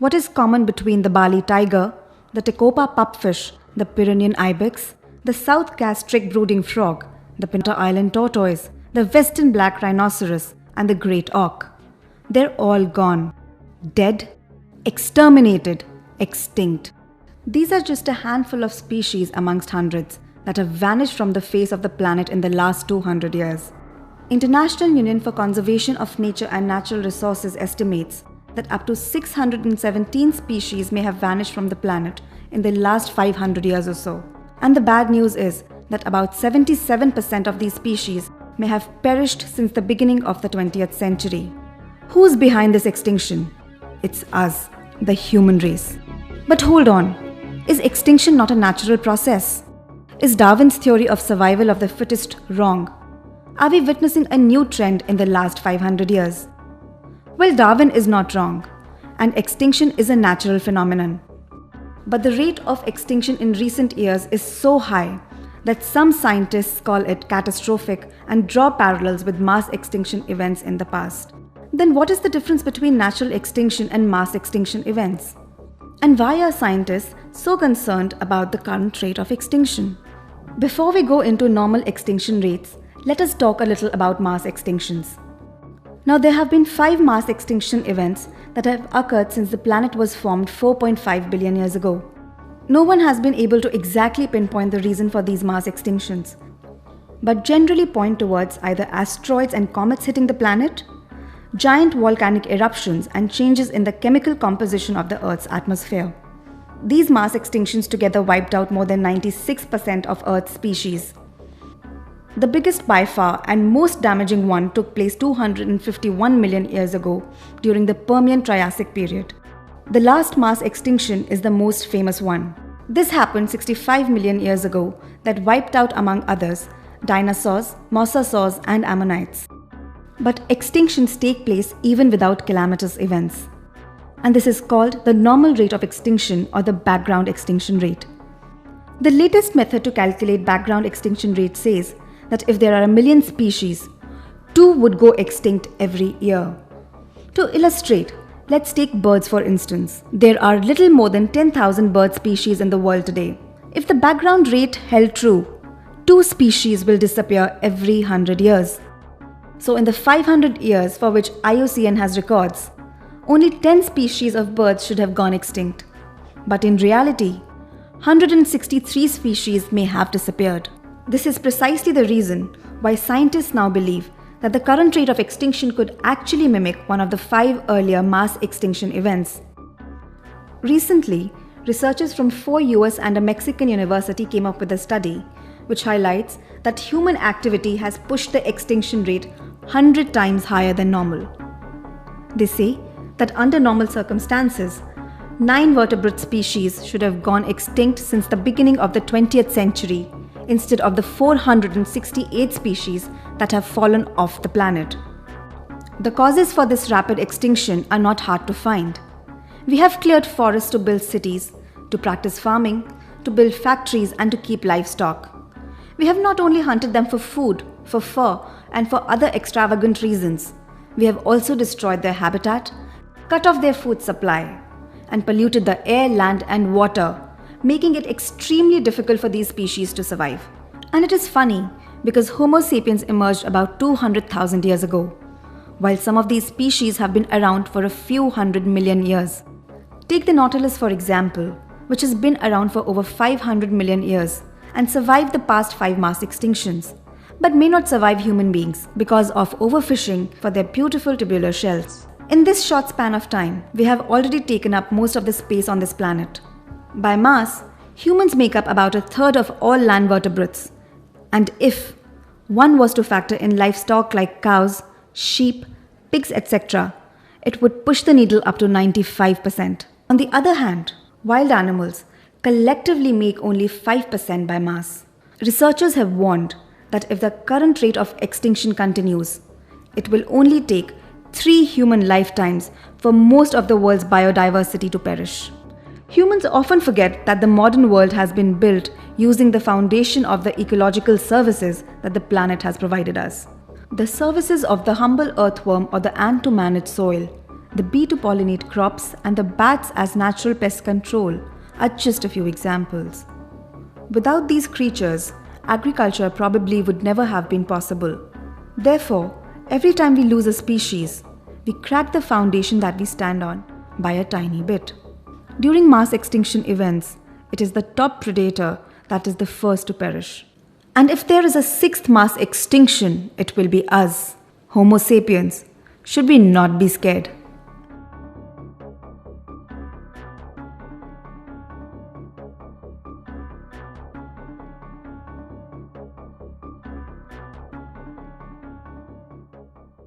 What is common between the Bali tiger, the Tecopa pupfish, the Pyrenean ibex, the South Gastric brooding frog, the Pinta Island tortoise, the western black rhinoceros, and the great auk? They're all gone. Dead, exterminated, extinct. These are just a handful of species amongst hundreds that have vanished from the face of the planet in the last 200 years. International Union for Conservation of Nature and Natural Resources estimates that up to 617 species may have vanished from the planet in the last 500 years or so. And the bad news is that about 77% of these species may have perished since the beginning of the 20th century. Who's behind this extinction? It's us, the human race. But hold on, is extinction not a natural process? Is Darwin's theory of survival of the fittest wrong? Are we witnessing a new trend in the last 500 years? Well, Darwin is not wrong, and extinction is a natural phenomenon. But the rate of extinction in recent years is so high that some scientists call it catastrophic and draw parallels with mass extinction events in the past. Then what is the difference between natural extinction and mass extinction events? And why are scientists so concerned about the current rate of extinction? Before we go into normal extinction rates, let us talk a little about mass extinctions. Now, there have been 5 mass extinction events that have occurred since the planet was formed 4.5 billion years ago. No one has been able to exactly pinpoint the reason for these mass extinctions, but generally point towards either asteroids and comets hitting the planet, giant volcanic eruptions, and changes in the chemical composition of the Earth's atmosphere. These mass extinctions together wiped out more than 96% of Earth's species. The biggest by far and most damaging one took place 251 million years ago during the Permian-Triassic period. The last mass extinction is the most famous one. This happened 65 million years ago that wiped out, among others, dinosaurs, mosasaurs, and ammonites. But extinctions take place even without calamitous events. And this is called the normal rate of extinction or the background extinction rate. The latest method to calculate background extinction rate says that if there are 1 million species, 2 would go extinct every year. To illustrate, let's take birds for instance. There are little more than 10,000 bird species in the world today. If the background rate held true, 2 species will disappear every 100 years. So in the 500 years for which IUCN has records, only 10 species of birds should have gone extinct. But in reality, 163 species may have disappeared. This is precisely the reason why scientists now believe that the current rate of extinction could actually mimic one of the 5 earlier mass extinction events. Recently, researchers from 4 US and a Mexican university came up with a study which highlights that human activity has pushed the extinction rate 100 times higher than normal. They say that under normal circumstances, 9 vertebrate species should have gone extinct since the beginning of the 20th century instead of the 468 species that have fallen off the planet. The causes for this rapid extinction are not hard to find. We have cleared forests to build cities, to practice farming, to build factories, and to keep livestock. We have not only hunted them for food, for fur, and for other extravagant reasons. We have also destroyed their habitat, cut off their food supply, and polluted the air, land, and water, making it extremely difficult for these species to survive. And it is funny because Homo sapiens emerged about 200,000 years ago, while some of these species have been around for a few 100 million years. Take the nautilus for example, which has been around for over 500 million years and survived the past 5 mass extinctions, but may not survive human beings because of overfishing for their beautiful tubular shells. In this short span of time, we have already taken up most of the space on this planet. By mass, humans make up about 1/3 of all land vertebrates. And if one was to factor in livestock like cows, sheep, pigs, etc., it would push the needle up to 95%. On the other hand, wild animals collectively make only 5% by mass. Researchers have warned that if the current rate of extinction continues, it will only take 3 human lifetimes for most of the world's biodiversity to perish. Humans often forget that the modern world has been built using the foundation of the ecological services that the planet has provided us. The services of the humble earthworm or the ant to manage soil, the bee to pollinate crops, and the bats as natural pest control are just a few examples. Without these creatures, agriculture probably would never have been possible. Therefore, every time we lose a species, we crack the foundation that we stand on by a tiny bit. During mass extinction events, it is the top predator that is the first to perish. And if there is a sixth mass extinction, it will be us, Homo sapiens. Should we not be scared?